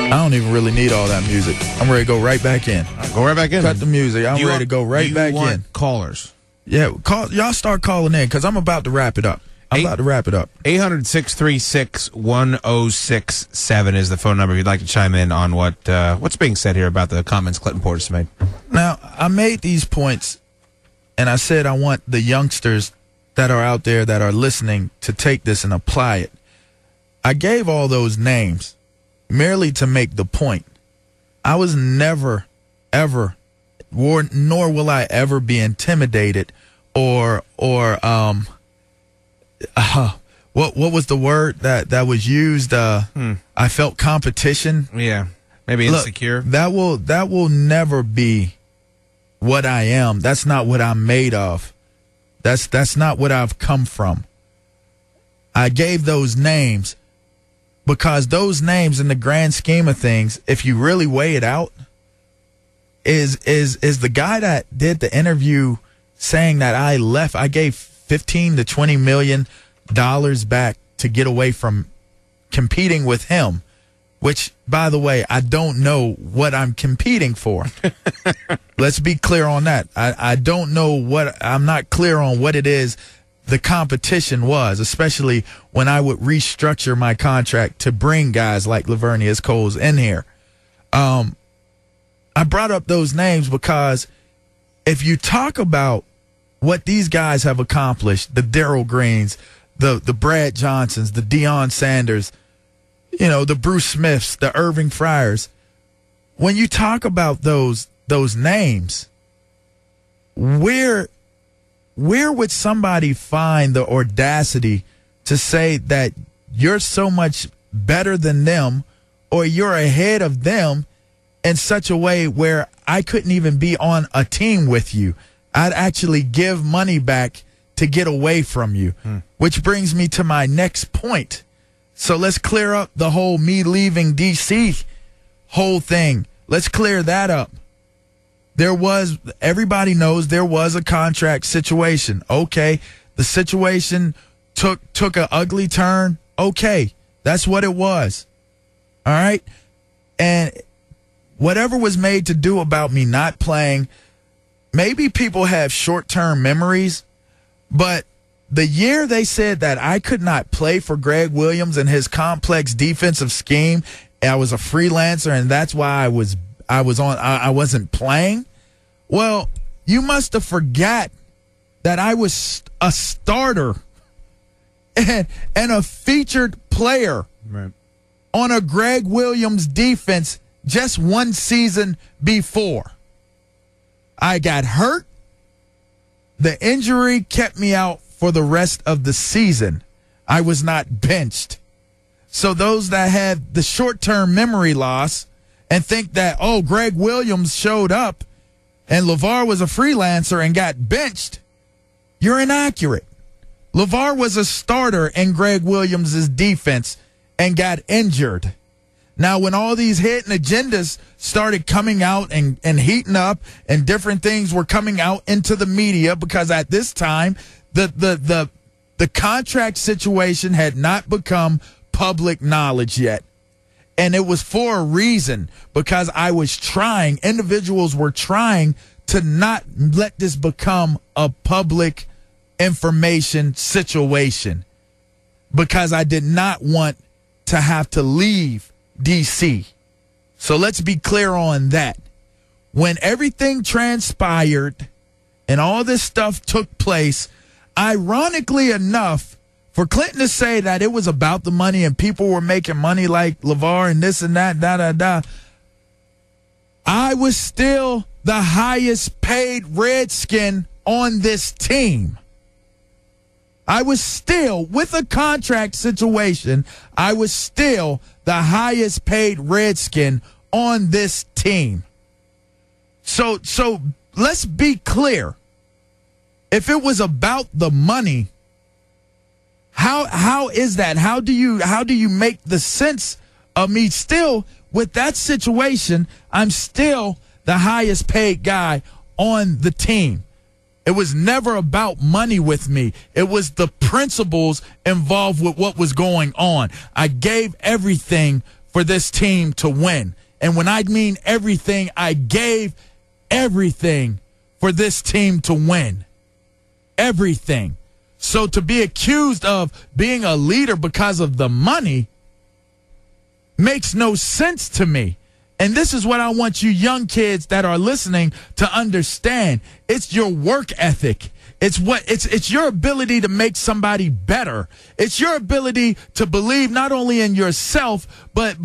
I don't even really need all that music. I'm ready to go right back in. Go right back in. Cut the music. I'm ready to go right back in. Callers. Yeah, y'all start calling in because I'm about to wrap it up. I'm about to wrap it up. 800-636-1067 is the phone number if you'd like to chime in on what's being said here about the comments Clinton Portis made. Now, I made these points, and I said I want the youngsters that are out there that are listening to take this and apply it. I gave all those names merely to make the point. I was never, ever, nor will I ever be intimidated or what was the word that was used? I felt competition. Yeah, maybe insecure. Look, that will never be what I am. That's not what I'm made of. That's not what I've come from. I gave those names because those names, in the grand scheme of things, if you really weigh it out, is the guy that did the interview saying that I left. I gave $15 to $20 million back to get away from competing with him, which, by the way, I don't know what I'm competing for. Let's be clear on that. I don't know I'm not clear on what it is the competition was, especially when I would restructure my contract to bring guys like Lavernius Coles in here. I brought up those names because if you talk about what these guys have accomplished, the Darryl Greens, the Brad Johnsons, the Deion Sanders, the Bruce Smiths, the Irving Fryers, when you talk about those names, where would somebody find the audacity to say that you're so much better than them or you're ahead of them in such a way where I couldn't even be on a team with you? I'd actually give money back to get away from you, which brings me to my next point. So let's clear up the whole me leaving D.C. whole thing. Let's clear that up. Everybody knows there was a contract situation. Okay. The situation took an ugly turn. Okay. That's what it was. All right. And whatever was made to do about me not playing, maybe people have short-term memories, but the year they said that I could not play for Greg Williams and his complex defensive scheme, I was a freelancer and that's why I wasn't playing. Well, you must have forgot that I was a starter and a featured player on a Greg Williams defense just one season before. I got hurt. The injury kept me out for the rest of the season. I was not benched. So those that had the short-term memory loss and think that, Greg Williams showed up and LaVar was a freelancer and got benched, you're inaccurate. LaVar was a starter in Greg Williams' defense and got injured. Now, when all these hidden agendas started coming out and heating up and different things were coming out into the media, because at this time, the contract situation had not become public knowledge yet. And it was for a reason, because individuals were trying to not let this become a public information situation, because I did not want to have to leave D.C. So let's be clear on that. When everything transpired and all this stuff took place, ironically enough, for Clinton to say that it was about the money and people were making money like LaVar and this and that, I was still the highest paid Redskin on this team. I was still, with a contract situation, I was still the highest paid Redskin on this team. So let's be clear. If it was about the money, how is that? How do you make the sense of me still with that situation? I'm still the highest paid guy on the team. It was never about money with me. It was the principles involved with what was going on. I gave everything for this team to win. And when I mean everything, I gave everything for this team to win. Everything. So to be accused of being a leader because of the money makes no sense to me. And this is what I want you young kids that are listening to understand. It's your work ethic. It's your ability to make somebody better. It's your ability to believe not only in yourself, but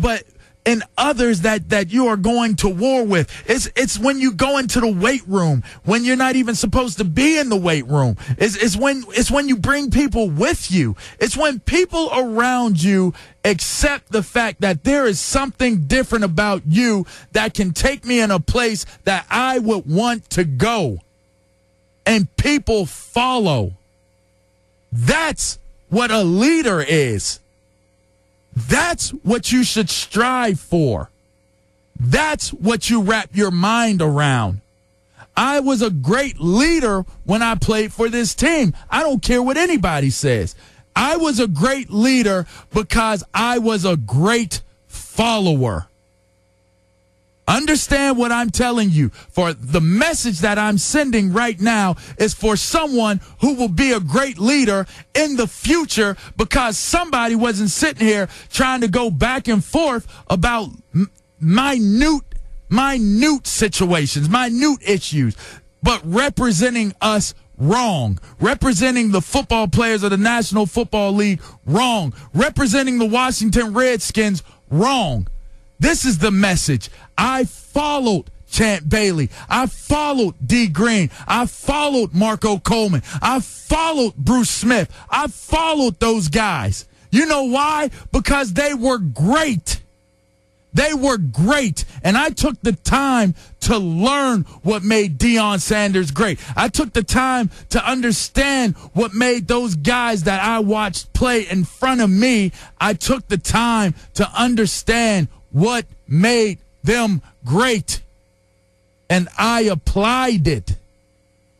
in others that you are going to war with. It's when you go into the weight room when you're not even supposed to be in the weight room. It's when you bring people with you. It's when people around you accept the fact that there is something different about you that can take me in a place that I would want to go. And people follow. That's what a leader is. That's what you should strive for. That's what you wrap your mind around. I was a great leader when I played for this team. I don't care what anybody says. I was a great leader because I was a great follower. Understand what I'm telling you. For the message that I'm sending right now is for someone who will be a great leader in the future, because somebody wasn't sitting here trying to go back and forth about minute situations, minute issues, but representing us wrong, representing the football players of the National Football League wrong, representing the Washington Redskins wrong. This is the message. I followed Champ Bailey. I followed D. Green. I followed Marco Coleman. I followed Bruce Smith. I followed those guys. You know why? Because they were great. They were great. And I took the time to learn what made Deion Sanders great. I took the time to understand what made those guys that I watched play in front of me. I took the time to understand what made them great. And I applied it.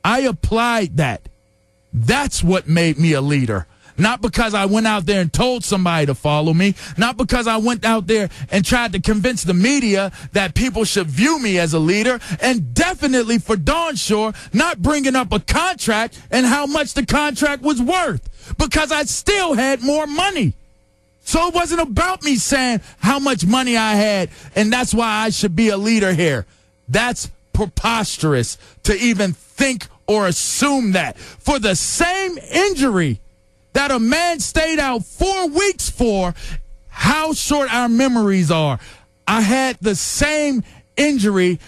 I applied that. That's what made me a leader. Not because I went out there and told somebody to follow me. Not because I went out there and tried to convince the media that people should view me as a leader. And definitely for darn sure, not bringing up a contract and how much the contract was worth. Because I still had more money. So it wasn't about me saying how much money I had, and that's why I should be a leader here. That's preposterous to even think or assume that. For the same injury that a man stayed out 4 weeks for, how short our memories are. I had the same injury,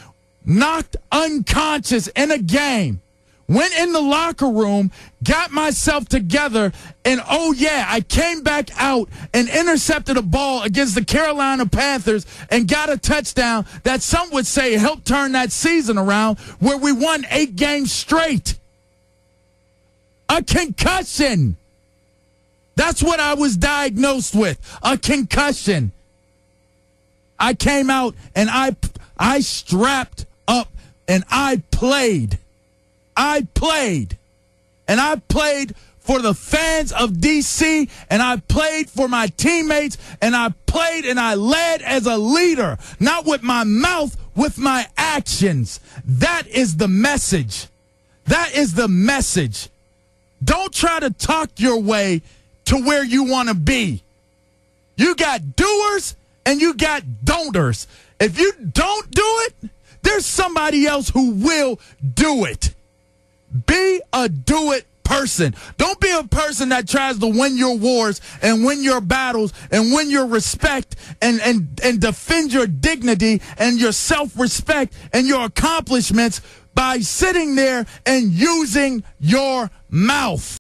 knocked unconscious in a game. Went in the locker room, got myself together, and oh yeah, I came back out and intercepted a ball against the Carolina Panthers and got a touchdown that some would say helped turn that season around, where we won 8 games straight. A concussion. That's what I was diagnosed with, a concussion. I came out and I strapped up and I played. I played for the fans of D.C., and I played for my teammates, and I played and I led as a leader, not with my mouth, with my actions. That is the message. That is the message. Don't try to talk your way to where you want to be. You got doers and you got don'ters. If you don't do it, there's somebody else who will do it. Be a do-it person. Don't be a person that tries to win your wars and win your battles and win your respect and defend your dignity and your self-respect and your accomplishments by sitting there and using your mouth.